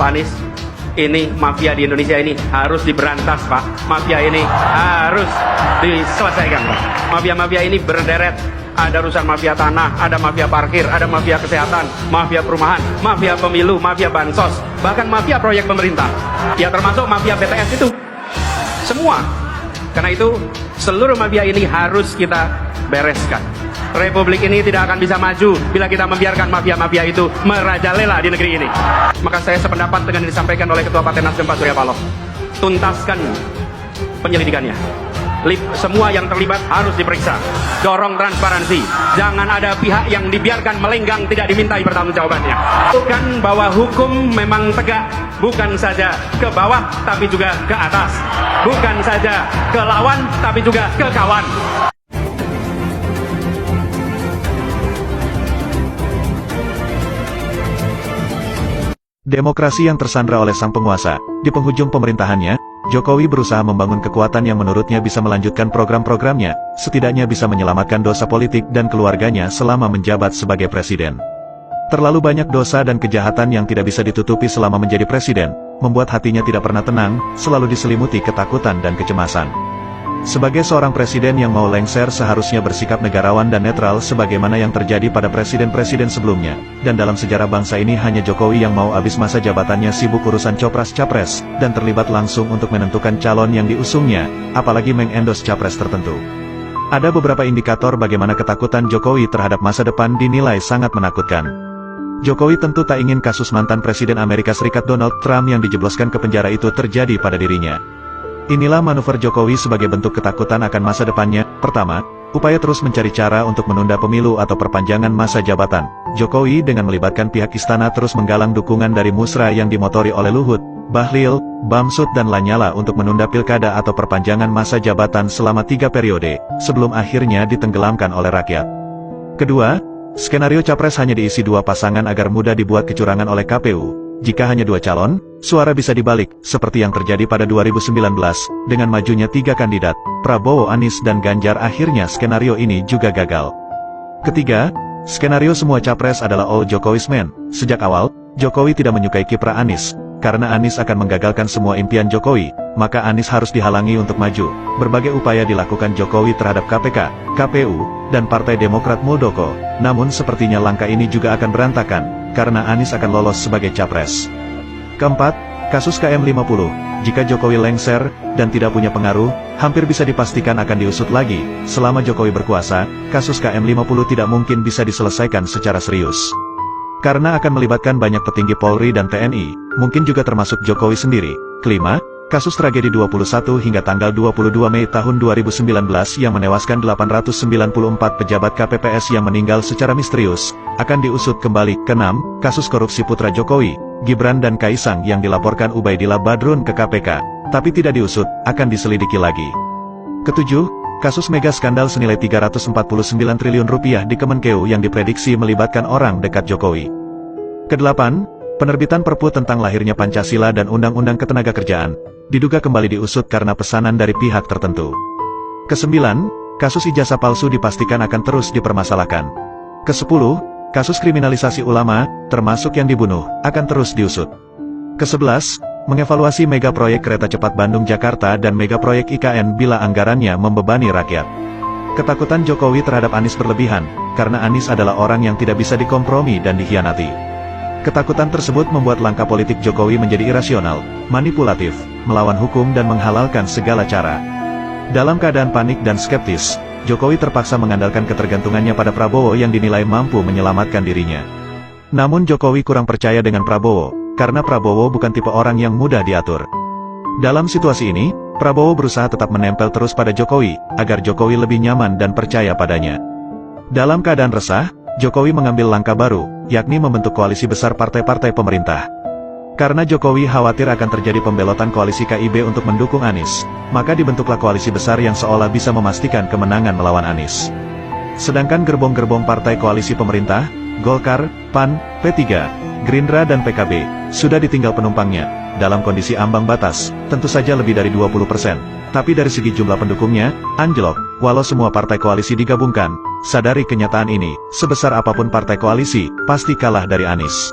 Pak Anies, ini mafia di Indonesia ini harus diberantas, Pak. Mafia ini harus diselesaikan, Pak. Mafia-mafia ini berderet. Ada urusan mafia tanah, ada mafia parkir, ada mafia kesehatan, mafia perumahan, mafia pemilu, mafia bansos, bahkan mafia proyek pemerintah. Ya termasuk mafia BTS itu. Semua. Karena itu seluruh mafia ini harus kita bereskan. Republik ini tidak akan bisa maju bila kita membiarkan mafia-mafia itu merajalela di negeri ini. Maka saya sependapat dengan yang disampaikan oleh Ketua Partai Nasdem Pak Surya Paloh. Tuntaskan penyelidikannya. Semua yang terlibat harus diperiksa. Dorong transparansi. Jangan ada pihak yang dibiarkan melenggang tidak dimintai pertanggungjawabannya. Bukan bahwa hukum memang tegak, bukan saja ke bawah tapi juga ke atas. Bukan saja ke lawan tapi juga ke kawan. Demokrasi yang tersandra oleh sang penguasa. Di penghujung pemerintahannya, Jokowi berusaha membangun kekuatan yang menurutnya bisa melanjutkan program-programnya, setidaknya bisa menyelamatkan dosa politik dan keluarganya selama menjabat sebagai presiden. Terlalu banyak dosa dan kejahatan yang tidak bisa ditutupi selama menjadi presiden, membuat hatinya tidak pernah tenang, selalu diselimuti ketakutan dan kecemasan. Sebagai seorang presiden yang mau lengser seharusnya bersikap negarawan dan netral sebagaimana yang terjadi pada presiden-presiden sebelumnya, dan dalam sejarah bangsa ini hanya Jokowi yang mau habis masa jabatannya sibuk urusan copras-capres, dan terlibat langsung untuk menentukan calon yang diusungnya, apalagi mengendos capres tertentu. Ada beberapa indikator bagaimana ketakutan Jokowi terhadap masa depan dinilai sangat menakutkan. Jokowi tentu tak ingin kasus mantan Presiden Amerika Serikat Donald Trump yang dijebloskan ke penjara itu terjadi pada dirinya. Inilah manuver Jokowi sebagai bentuk ketakutan akan masa depannya. Pertama, upaya terus mencari cara untuk menunda pemilu atau perpanjangan masa jabatan. Jokowi dengan melibatkan pihak istana terus menggalang dukungan dari musra yang dimotori oleh Luhut, Bahlil, Bamsud dan Lanyala untuk menunda pilkada atau perpanjangan masa jabatan selama 3 periode, sebelum akhirnya ditenggelamkan oleh rakyat. Kedua, skenario capres hanya diisi 2 pasangan agar mudah dibuat kecurangan oleh KPU. Jika hanya 2 calon, suara bisa dibalik, seperti yang terjadi pada 2019, dengan majunya 3 kandidat, Prabowo, Anies dan Ganjar. Akhirnya skenario ini juga gagal. Ketiga, skenario semua capres adalah all Jokowi's man. Sejak awal, Jokowi tidak menyukai kiprah Anies, karena Anies akan menggagalkan semua impian Jokowi, maka Anies harus dihalangi untuk maju. Berbagai upaya dilakukan Jokowi terhadap KPK, KPU, dan Partai Demokrat Muldoko, namun sepertinya langkah ini juga akan berantakan, karena Anies akan lolos sebagai capres. Keempat, kasus KM50. Jika Jokowi lengser, dan tidak punya pengaruh, hampir bisa dipastikan akan diusut lagi. Selama Jokowi berkuasa, kasus KM50 tidak mungkin bisa diselesaikan secara serius. Karena akan melibatkan banyak petinggi Polri dan TNI, mungkin juga termasuk Jokowi sendiri. Kelima, kasus tragedi 21 hingga tanggal 22 Mei tahun 2019 yang menewaskan 894 pejabat KPPS yang meninggal secara misterius, akan diusut kembali. Keenam, kasus korupsi putra Jokowi, Gibran dan Kaisang yang dilaporkan Ubaidillah Badrun ke KPK, tapi tidak diusut, akan diselidiki lagi. Ketujuh, kasus mega skandal senilai 349 triliun rupiah di Kemenkeu yang diprediksi melibatkan orang dekat Jokowi. Kedelapan, penerbitan Perpu tentang lahirnya Pancasila dan Undang-Undang Ketenagakerjaan, diduga kembali diusut karena pesanan dari pihak tertentu. Kesembilan, kasus ijazah palsu dipastikan akan terus dipermasalahkan. Kesepuluh, kasus kriminalisasi ulama, termasuk yang dibunuh, akan terus diusut. Kesebelas, mengevaluasi mega proyek kereta cepat Bandung-Jakarta dan mega proyek IKN bila anggarannya membebani rakyat. Ketakutan Jokowi terhadap Anies berlebihan, karena Anies adalah orang yang tidak bisa dikompromi dan dikhianati. Ketakutan tersebut membuat langkah politik Jokowi menjadi irasional, manipulatif, melawan hukum dan menghalalkan segala cara. Dalam keadaan panik dan skeptis, Jokowi terpaksa mengandalkan ketergantungannya pada Prabowo yang dinilai mampu menyelamatkan dirinya. Namun Jokowi kurang percaya dengan Prabowo, karena Prabowo bukan tipe orang yang mudah diatur. Dalam situasi ini, Prabowo berusaha tetap menempel terus pada Jokowi, agar Jokowi lebih nyaman dan percaya padanya. Dalam keadaan resah, Jokowi mengambil langkah baru, yakni membentuk koalisi besar partai-partai pemerintah. Karena Jokowi khawatir akan terjadi pembelotan koalisi KIB untuk mendukung Anies, maka dibentuklah koalisi besar yang seolah bisa memastikan kemenangan melawan Anies. Sedangkan gerbong-gerbong partai koalisi pemerintah, Golkar, PAN, P3, Gerindra dan PKB, sudah ditinggal penumpangnya, dalam kondisi ambang batas, tentu saja lebih dari 20%. Tapi dari segi jumlah pendukungnya, anjlok, walau semua partai koalisi digabungkan. Sadari kenyataan ini, sebesar apapun partai koalisi, pasti kalah dari Anies.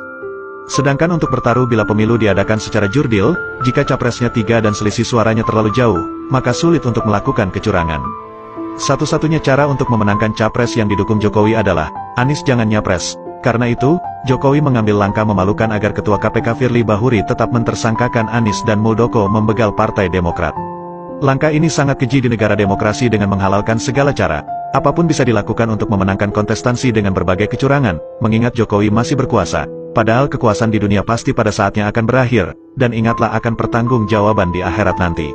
Sedangkan untuk bertaruh bila pemilu diadakan secara jurdil, jika capresnya 3 dan selisih suaranya terlalu jauh, maka sulit untuk melakukan kecurangan. Satu-satunya cara untuk memenangkan capres yang didukung Jokowi adalah, Anies jangan nyapres. Karena itu, Jokowi mengambil langkah memalukan agar Ketua KPK Firly Bahuri tetap mentersangkakan Anies dan Muldoko membegal Partai Demokrat. Langkah ini sangat keji di negara demokrasi dengan menghalalkan segala cara. Apapun bisa dilakukan untuk memenangkan kontestansi dengan berbagai kecurangan, mengingat Jokowi masih berkuasa. Padahal kekuasaan di dunia pasti pada saatnya akan berakhir, dan ingatlah akan pertanggungjawaban di akhirat nanti.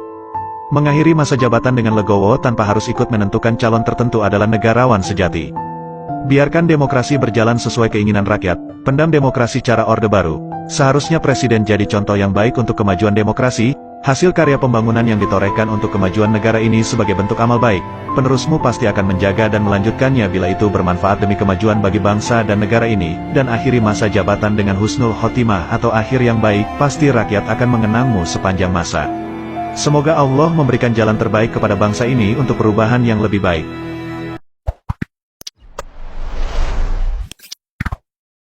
Mengakhiri masa jabatan dengan legowo tanpa harus ikut menentukan calon tertentu adalah negarawan sejati. Biarkan demokrasi berjalan sesuai keinginan rakyat, pendam demokrasi cara Orde Baru. Seharusnya Presiden jadi contoh yang baik untuk kemajuan demokrasi, hasil karya pembangunan yang ditorehkan untuk kemajuan negara ini sebagai bentuk amal baik. Penerusmu pasti akan menjaga dan melanjutkannya bila itu bermanfaat demi kemajuan bagi bangsa dan negara ini, dan akhiri masa jabatan dengan husnul khotimah atau akhir yang baik, pasti rakyat akan mengenangmu sepanjang masa. Semoga Allah memberikan jalan terbaik kepada bangsa ini untuk perubahan yang lebih baik.